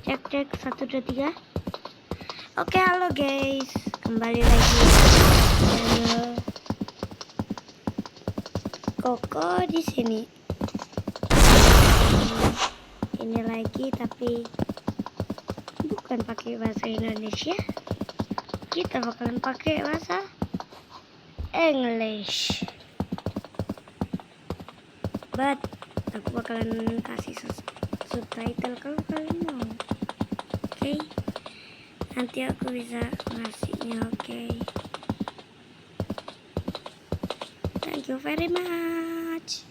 Cek 1 2 3. Oke, halo guys, kembali lagi channel Koko di sini. Ini lagi tapi bukan pakai bahasa Indonesia. Kita bakalan pakai bahasa English. But aku bakalan kasih subtitle kalau kalian mau. Oke. Nanti aku bisa ngasihnya, oke. Thank you very much.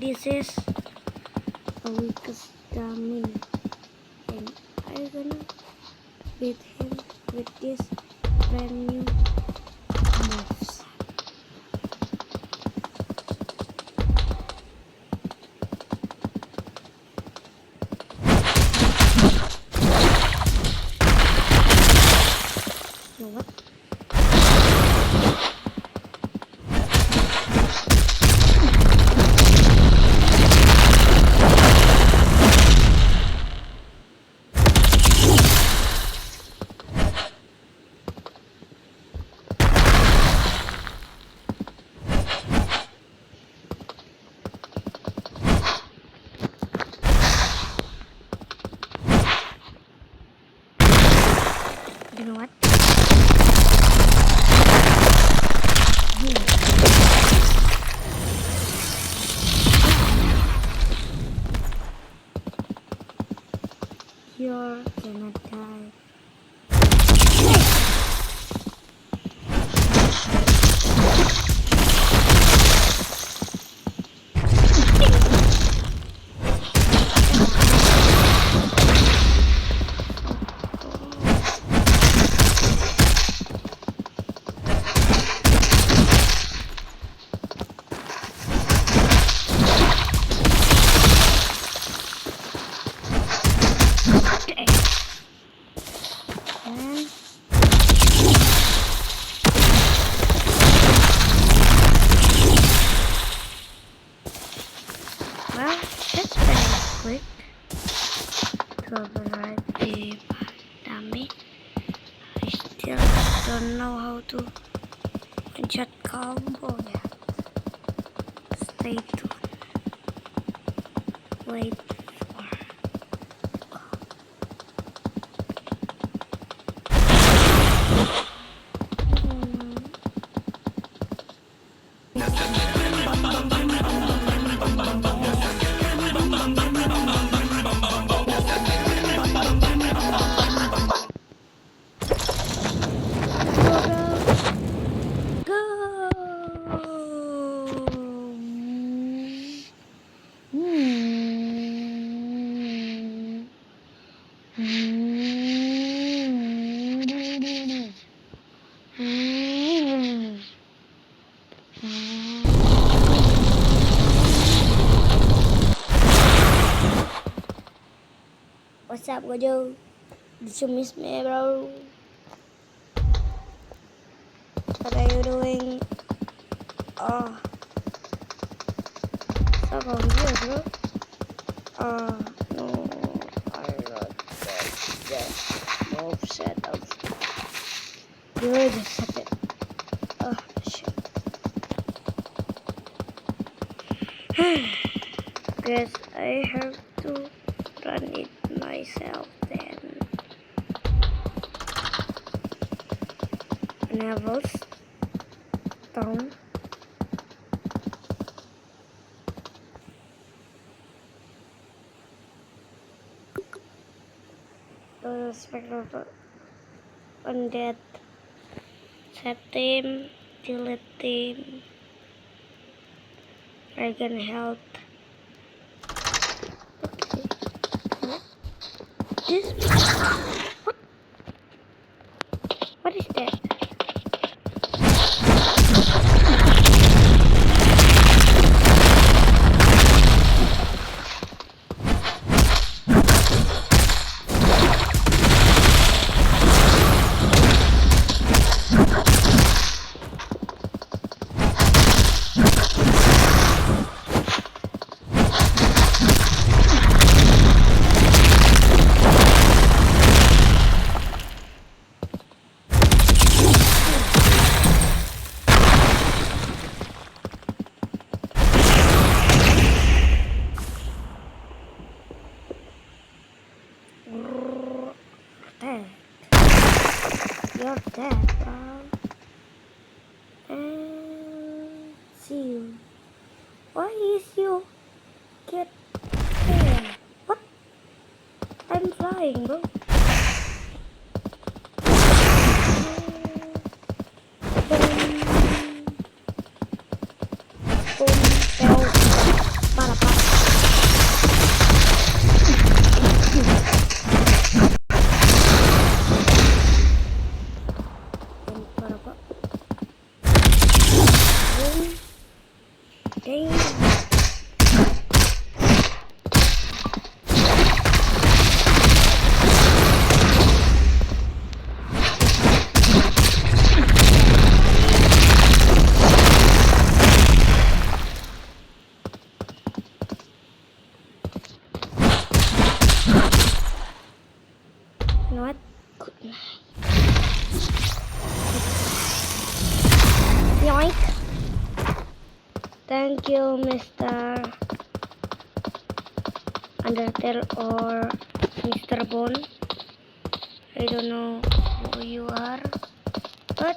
This is a weakest dummy, and I'm gonna beat him with this brand new moves. What? You know what? You're gonna die. Well, that's very quick to override the dummy. I still don't know how to one-shot combo yet. Stay tuned. Wait for What's up, Gojo? Did you miss me, bro? What are you doing? Oh, stop on here, bro. Oh, no, I love that move set of. You already set it. Oh, shit. Guess I have to run it myself then. Levels down. The spectator on that. Set team, delete team, Dragon Health. Okay. This what is that? see you. Why is you get there? What? I'm flying, bro. Boom, bell, para, para. Boom, para, para. Boom. Damn. You know what? Good night. Yoink. Thank you, Mr. Undertale or Mr. Bone. I don't know who you are, but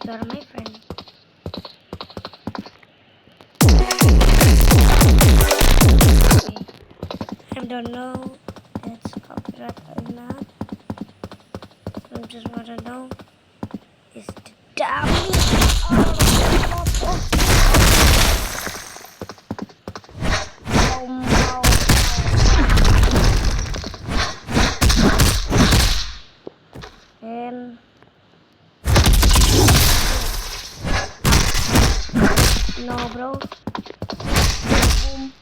you are my friend. I don't know if it's copyright or not. I just want to know is the dummy. And no, bro. Boom.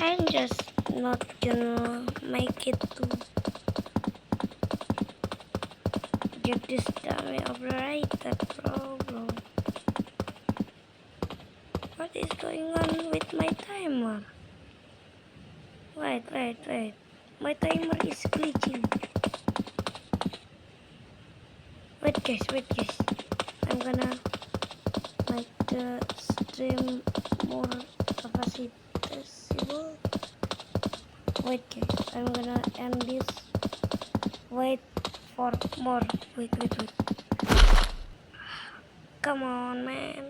I'm just not gonna make it to get this dummy overrated, bro. What is going on with my timer? Wait. My timer is glitching. Wait guys. I'm gonna make the stream more accessible. Wait guys, I'm gonna end this. Wait for more. Wait. Come on, man.